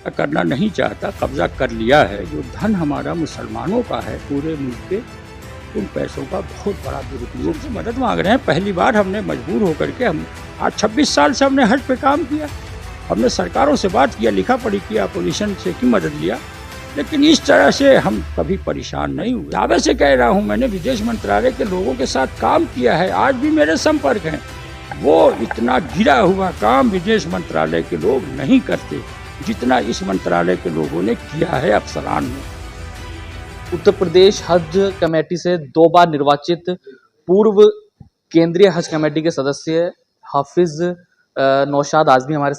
करना नहीं चाहता, कब्जा कर लिया है। जो धन हमारा मुसलमानों का है पूरे मुल्क के, उन पैसों का बहुत बड़ा दुरुपयोग से मदद मांग रहे हैं। पहली बार हमने मजबूर होकर के हम आज 26 साल से हमने हज पे काम किया, हमने सरकारों से बात किया, लिखा पढ़ी किया, अपोजिशन से की मदद लिया, लेकिन इस तरह से हम कभी परेशान नहीं हुए। दावे से कह रहा हूँ, मैंने विदेश मंत्रालय के लोगों के साथ काम किया है, आज भी मेरे संपर्क हैं। वो इतना घिरा हुआ काम विदेश मंत्रालय के लोग नहीं करते जितना इस मंत्रालय के लोगों ने किया है अफसरान ने। उत्तर प्रदेश हज कमेटी से 2 बार निर्वाचित पूर्व केंद्रीय हज कमेटी के सदस्य हाफिज नौशाद आजमी हमारे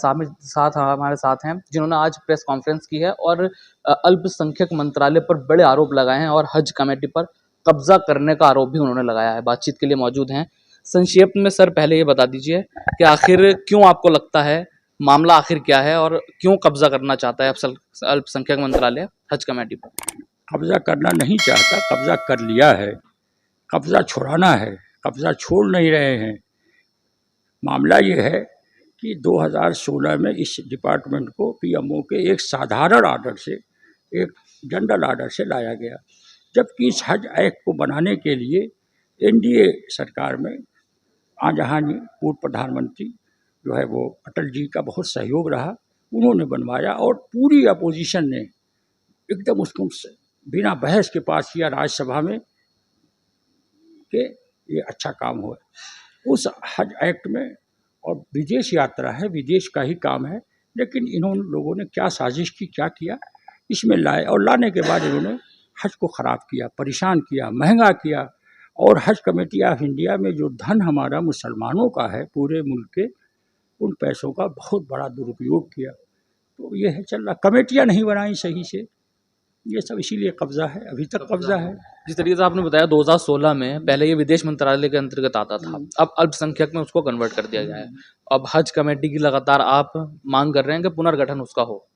साथ हैं, जिन्होंने आज प्रेस कॉन्फ्रेंस की है और अल्पसंख्यक मंत्रालय पर बड़े आरोप लगाए हैं और हज कमेटी पर कब्जा करने का आरोप भी उन्होंने लगाया है। बातचीत के लिए मौजूद हैं। संक्षेप में सर पहले ये बता दीजिए कि आखिर क्यों आपको लगता है, मामला आखिर क्या है और क्यों कब्जा करना चाहता है अल्पसंख्यक मंत्रालय हज कमेटी पर? कब्जा करना नहीं चाहता, कब्जा कर लिया है, कब्जा छुड़ाना है, कब्जा छोड़ नहीं रहे हैं। मामला ये है कि 2016 में इस डिपार्टमेंट को पीएमओ के एक साधारण आर्डर से, एक जनरल आर्डर से लाया गया, जबकि इस हज एक्ट को बनाने के लिए एनडीए सरकार में आजहानी पूर्व प्रधानमंत्री जो है वो अटल जी का बहुत सहयोग रहा, उन्होंने बनवाया और पूरी अपोजिशन ने एकदम उसको बिना बहस के पास किया राज्यसभा में कि ये अच्छा काम हुआ। उस हज एक्ट में, और विदेश यात्रा है, विदेश का ही काम है, लेकिन इन्होंने लोगों ने क्या साजिश की, क्या किया, इसमें लाए और लाने के बाद इन्होंने हज को ख़राब किया, परेशान किया, महंगा किया। और हज कमेटी ऑफ इंडिया में जो धन हमारा मुसलमानों का है पूरे मुल्क के, उन पैसों का बहुत बड़ा दुरुपयोग किया। तो ये है चल रहा, कमेटियाँ नहीं बनाई सही से, ये सब इसीलिए कब्जा है, अभी तक कब्जा है। जिस तरीके से आपने बताया 2016 में पहले ये विदेश मंत्रालय के अंतर्गत आता था, अब अल्पसंख्यक में उसको कन्वर्ट कर दिया गया है। अब हज कमेटी की लगातार आप मांग कर रहे हैं कि पुनर्गठन उसका हो,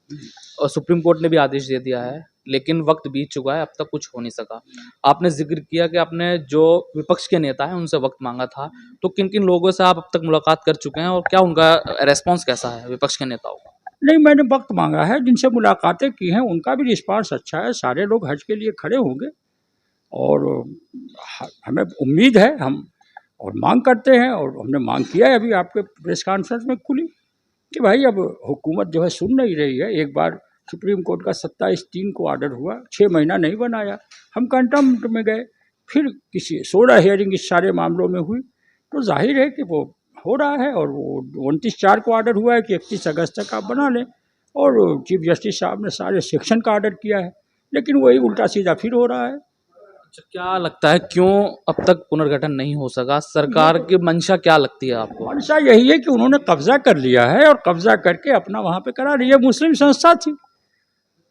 और सुप्रीम कोर्ट ने भी आदेश दे दिया है, लेकिन वक्त बीत चुका है, अब तक कुछ हो नहीं सका। आपने जिक्र किया कि आपने जो विपक्ष के नेता हैं उनसे वक्त मांगा था, तो किन किन लोगों से आप अब तक मुलाकात कर चुके हैं और क्या उनका रेस्पॉन्स कैसा है विपक्ष के नेताओं का? नहीं, मैंने वक्त मांगा है, जिनसे मुलाकातें की हैं उनका भी रिस्पांस अच्छा है, सारे लोग हज के लिए खड़े होंगे और हमें उम्मीद है, हम और मांग करते हैं, और हमने मांग किया है अभी आपके प्रेस कॉन्फ्रेंस में खुली कि भाई अब हुकूमत जो है सुन नहीं रही है। एक बार सुप्रीम कोर्ट का 27/3 को ऑर्डर हुआ, 6 महीना नहीं बनाया, हम कंटेम्प्ट में गए, फिर किसी 16 हियरिंग इस सारे मामलों में हुई, तो जाहिर है कि वो हो रहा है। और वो 29/4 को ऑर्डर हुआ है कि 31 अगस्त तक आप बना लें, और चीफ जस्टिस साहब ने सारे सेक्शन का ऑर्डर किया है, लेकिन वही उल्टा सीधा फिर हो रहा है। अच्छा, क्या लगता है क्यों अब तक पुनर्गठन नहीं हो सका? सरकार की मंशा क्या लगती है आपको? मंशा यही है कि उन्होंने कब्जा कर लिया है, और कब्जा करके अपना वहाँ पे करा रही है। मुस्लिम संस्था थी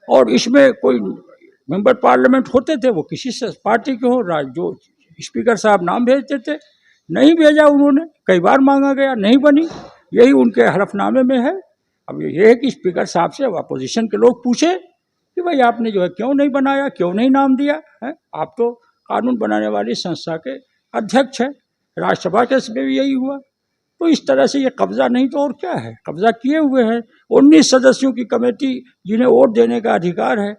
और इसमें कोई मेंबर पार्लियामेंट होते थे, वो किसी से पार्टी के हो, जो स्पीकर साहब नाम भेजते थे, नहीं भेजा उन्होंने, कई बार मांगा गया, नहीं बनी, यही उनके हलफनामे में है। अब ये है कि स्पीकर साहब से अपोजिशन के लोग पूछे कि भाई आपने जो है क्यों नहीं बनाया, क्यों नहीं नाम दिया है, आप तो कानून बनाने वाली संस्था के अध्यक्ष हैं। राज्यसभा के में भी यही हुआ। तो इस तरह से ये कब्जा नहीं तो और क्या है, कब्जा किए हुए हैं। 19 सदस्यों की कमेटी, जिन्हें वोट देने का अधिकार है,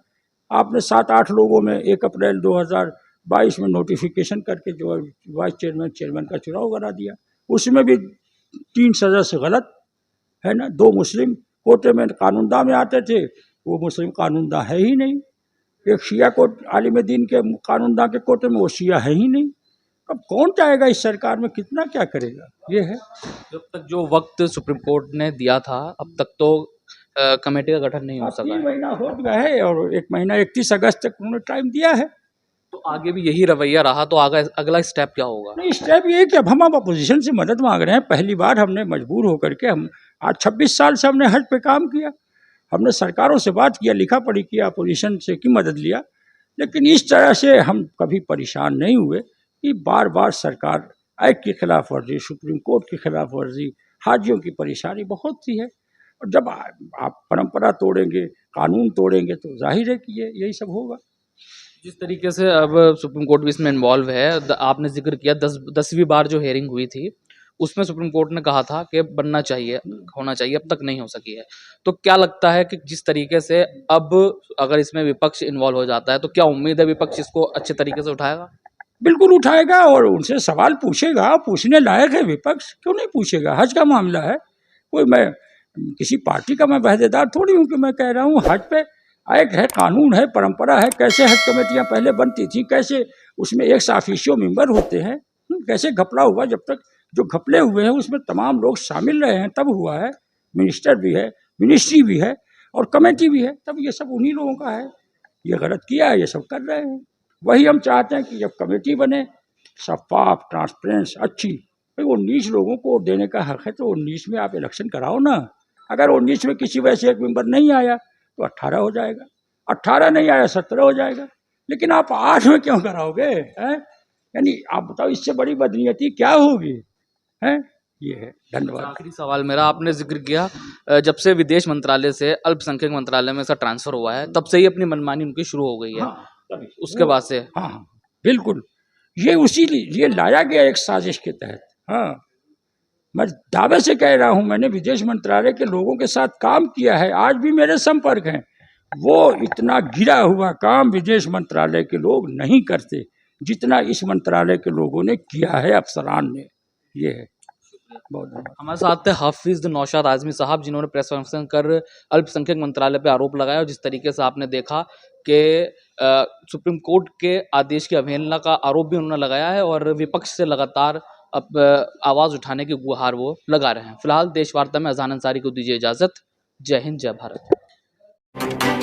आपने 7-8 लोगों में 1 अप्रैल 2022 में नोटिफिकेशन करके जो वाइस चेयरमैन, चेयरमैन का चुनाव करा दिया। उसमें भी 3 सदस्य गलत है ना, 2 मुस्लिम कोटे में कानूनदा में आते थे, वो मुस्लिम कानूनदा है ही नहीं। एक शिया कोट आलिम दीन के कानूनदा के कोटे में, वो शिया है ही नहीं। अब कौन चाहेगा इस सरकार में, कितना क्या करेगा, ये है। जब तक जो वक्त सुप्रीम कोर्ट ने दिया था, अब तक तो कमेटी का गठन नहीं हो सका 3 है। महीना हो गया है, और 1 महीना 31 अगस्त तक उन्होंने टाइम दिया है। तो आगे भी यही रवैया रहा तो आगे अगला स्टेप क्या होगा? नहीं, स्टेप ये है कि अब हम अपोजिशन से मदद मांग रहे हैं। पहली बार हमने मजबूर होकर के, हम आज 26 साल से हमने हज पे काम किया, हमने सरकारों से बात किया, लिखा पढ़ी किया, अपोजिशन से की मदद लिया, लेकिन इस तरह से हम कभी परेशान नहीं हुए कि बार बार सरकार एक्ट की खिलाफ वर्जी, सुप्रीम कोर्ट की खिलाफ वर्जी, हाजियों की परेशानी बहुत सी है। और जब आप परंपरा तोड़ेंगे, कानून तोड़ेंगे, तो जाहिर है कि यही सब होगा। जिस तरीके से अब सुप्रीम कोर्ट भी इसमें इन्वॉल्व है, आपने जिक्र किया 10वीं बार जो हेयरिंग हुई थी उसमें सुप्रीम कोर्ट ने कहा था कि बनना चाहिए, होना चाहिए, अब तक नहीं हो सकी है। तो क्या लगता है कि जिस तरीके से अब अगर इसमें विपक्ष इन्वॉल्व हो जाता है तो क्या उम्मीद है विपक्ष इसको अच्छे तरीके से उठाएगा? बिल्कुल उठाएगा और उनसे सवाल पूछेगा, पूछने लायक है विपक्ष, क्यों नहीं पूछेगा। हज का मामला है, कोई मैं किसी पार्टी का मैं बहदेदार थोड़ी हूँ कि मैं कह रहा हूँ। हज पे एक है, कानून है, परंपरा है, कैसे हज कमेटियाँ पहले बनती थी, कैसे उसमें एक ऑफिशियो मेंबर होते हैं, कैसे घपला हुआ, जब तक जो घपले हुए हैं उसमें तमाम लोग शामिल रहे हैं तब हुआ है। मिनिस्टर भी है, मिनिस्ट्री भी है और कमेटी भी है, तब ये सब उन्हीं लोगों का है। ये गलत किया है, ये सब कर रहे हैं। वही हम चाहते हैं कि जब कमेटी बने शफाफ, ट्रांसपेरेंस, अच्छी, भाई 19 लोगों को वोट देने का हक है तो 19 में आप इलेक्शन कराओ ना। अगर 19 में किसी वजह से एक मेंबर नहीं आया तो 18 हो जाएगा, 18 नहीं आया 17 हो जाएगा, लेकिन आप 8 में क्यों कराओगे? यानी आप बताओ, इससे बड़ी बदनीयती क्या होगी? है ये है। धन्यवाद। आखिरी सवाल मेरा, आपने जिक्र किया जब से विदेश मंत्रालय से अल्पसंख्यक मंत्रालय में इसका ट्रांसफर हुआ है तब से ही अपनी मनमानी उनकी शुरू हो गई है। हाँ, तभी उसके बाद से हाँ हाँ बिल्कुल, ये उसी ये लाया गया एक साजिश के तहत। हाँ, मैं दावे से कह रहा हूँ, मैंने विदेश मंत्रालय के लोगों के साथ काम किया है, आज भी मेरे संपर्क हैं। वो इतना गिरा हुआ काम विदेश मंत्रालय के लोग नहीं करते जितना इस मंत्रालय के लोगों ने किया है, अफसरान ने। ये है। बहुत धन्यवाद। हमारे साथ है हाफिज नौशाद आजमी साहब, जिन्होंने प्रेस कॉन्फ्रेंस कर अल्पसंख्यक मंत्रालय पे आरोप लगाया और जिस तरीके से आपने देखा कि सुप्रीम कोर्ट के आदेश की अवहेलना का आरोप भी उन्होंने लगाया है और विपक्ष से लगातार अब आवाज़ उठाने की गुहार वो लगा रहे हैं। फिलहाल देश वार्ता में अजान अंसारी को दीजिए इजाज़त। जय हिंद, जय भारत।